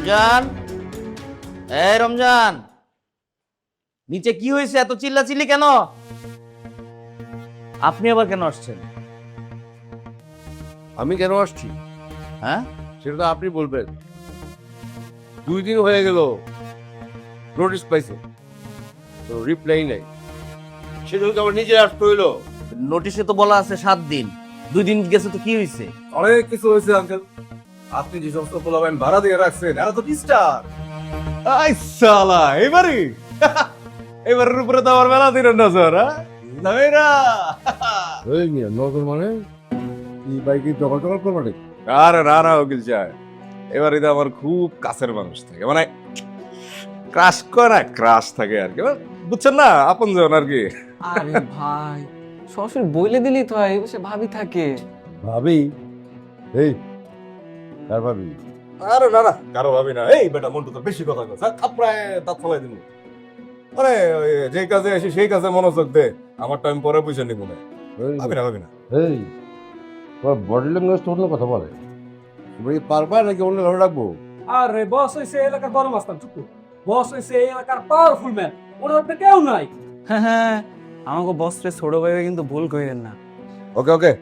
রমজান, এই রমজান, নিচে কি হয়েছে? এত চিল্লাচিল্লি কেন? আপনি আবার কেন আসছেন? আমি কেন আসছি হ্যাঁ, সেটা তো আপনি বলবেন। 2 দিন হয়ে গেল নোটিশ পাইছে, তো রিপ্লাই নাই। সেজন্য তো আমার নিজে আসতে হইলো। নোটিশে তো বলা আছে 7 দিন, 2 দিন গেছে তো কি হয়েছে? অনেক কিছু হয়েছে আঙ্কেল। আপনি যে সমস্ত পোলাপাইন ভাড়া দিয়ে রাখছেন এরা তো ডিস্টার। আই সালা এবারে এবারের উপরে তো আমার মেলা দিনের নজর। নামেরা এই মিয়া নজর মানে কি বাইকে দখল টখল করবো নাকি? আরে না না উকিল সাহেব, এবারে তো আমার খুব কাছের মানুষ থাকে, মানে ক্রাশ করে ক্রাশ থাকে আর কি, বুঝছেন না, আপন জন আর কি। আরে ভাই সরাসরি বইলে দিলি তো হয়, সে ভাবি থাকে। ভাবি? এই কার ভাবি? আরে না না কারো ভাবি না। এই বেটা মন্টু তো বেশি কথা কয়, থাপড়ায় দাঁত ফলাই দিন। মানে ওই যে কাজে আসি সেই কাজে মনোযোগ দে, আমার টাইম পরে বুঝে নিব না। ভাবি না ভাবি না। এই তোমার বডি ল্যাঙ্গুয়েজ তো অন্য কথা বলে। তুমি কি পারবা নাকি অন্য ভাবে রাখবো? আরে বস হইছে এই এলাকার বড় মাস্তান চুপু। বস হইছে এই এলাকার পাওয়ারফুল ম্যান। ওর উপরে কেউ নাই। হ্যাঁ আমাকে বস রে ছোট ভাই কিন্তু ভুল কইরেন না। ওকে ওকে,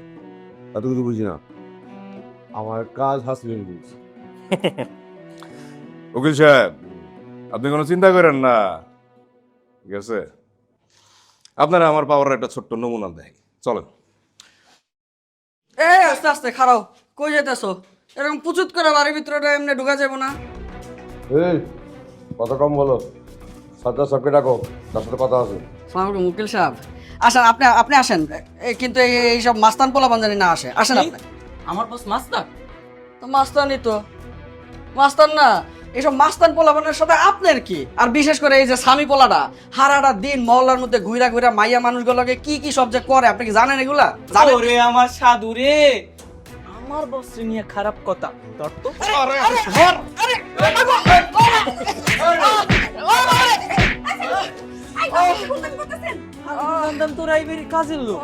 এত কিছু বুঝি না, আমার কাজ হাসিল বুঝি। উকিল সাহেব, আপনি কোনো চিন্তা করেন না, ঠিক আছে? আপনারা আমার পাওয়ার একটা ছোট্ট নমুনা দেয়, চলেন। এই আস্তে আস্তে খারাও, কই যেতেছো? এরকম পুচুত করে বাড়ির ভিতরে এমনি ঢুকা যাবো না। এই কথা কম বলো, সাজ্জা সবকে ডাকো, তার সাথে কথা আছে। সালাম আলাইকুম উকিল সাহেব। আসেন, আপনি আপনি আসেন। কিন্তু এইসব মাস্তান পোলা বান্ধানি না আসে। আসেন আপনি। আমার বস মাস্টার। তো মাস্তানই তো। মাস্তান না, এইসব মাস্তান পোলাপানের সাথে আপনার কি? আর বিশেষ করে এই যে স্বামী পোলাটা হারাটা দিন মহল্লার মধ্যে ঘুরা ঘুরা মাইয়া মানুষগুলোকে কি কি সব যে করে আপনি কি জানেন এগুলা? জানেন? ওরে আমার সাধু রে, আমার বস রে নিয়ে খারাপ কথা তোর তো। জানতাম তোরা এই বেরি কাজের লোক,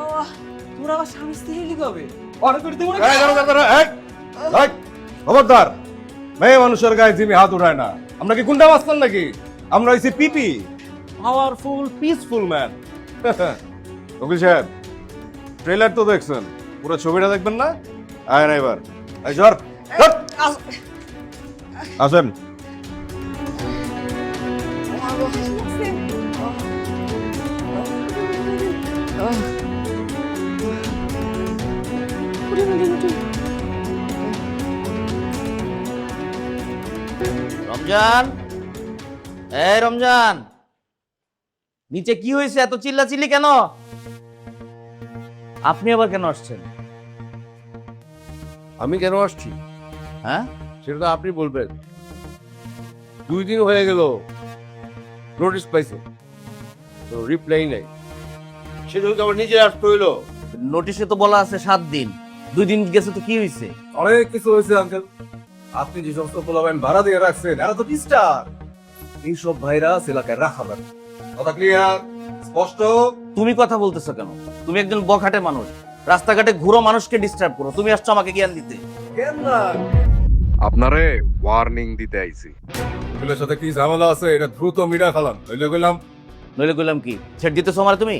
তোরা আবার স্বামী স্ত্রী লিখাবে অর্ডার করে দেবো। এই, দাঁড়াও, দাঁড়াও, দাঁড়াও, এই, এই, খবরদার, মেয়ে মানুষের গায়ে জিমি হাত উঠায় না। আমরা কি গুন্ডা মাস্তান নাকি? আমরা হইছি পিপি, পাওয়ারফুল পিসফুল ম্যান। উকিল সাহেব, ট্রেলার তো দেখছেন, পুরো ছবিটা দেখবেন না? আয় না এবার, এই জ্বর আসেন। রমজান, এই রমজান, নিচে কি হয়েছে? এত চিল্লাচিল্লি কেন? আপনি আবার কেন আসছেন? আমি কেন আসছি হ্যাঁ, সেটা তো আপনি বলবেন। 2 দিন হয়ে গেল নোটিশ পাইছে, তো রিপ্লাই নাই। সেজন্য তো আমার নিজে আসতে হইলো। নোটিশে তো বলা আছে 7 দিন, 2 দিন গেছে তো কি হয়েছে? অনেক কিছু হয়েছে আঙ্কেল। আপনি যে সমস্ত পোলাপাইন ভাড়া দিয়ে রাখছেন এরা তো ডিস্টার। এইসব ভাইরাস এলাকায় রাখা যাবে না। কথা ক্লিয়ার? স্পষ্ট? তুমি কথা বলতেছো কেন? তুমি একজন বখাটে মানুষ, রাস্তাঘাটে ঘুরো মানুষকে ডিস্টার্ব করো, তুমি আসছো আমাকে জ্ঞান দিতে। কেন না? আপনারে ওয়ার্নিং দিতে আইছি। এগুলোর সাথে কি ঝামেলা আছে এটা দ্রুত মিটা খালাম। নইলে কইলাম নইলে কইলাম কি ছেড়ে দিতেছো আমার তুমি?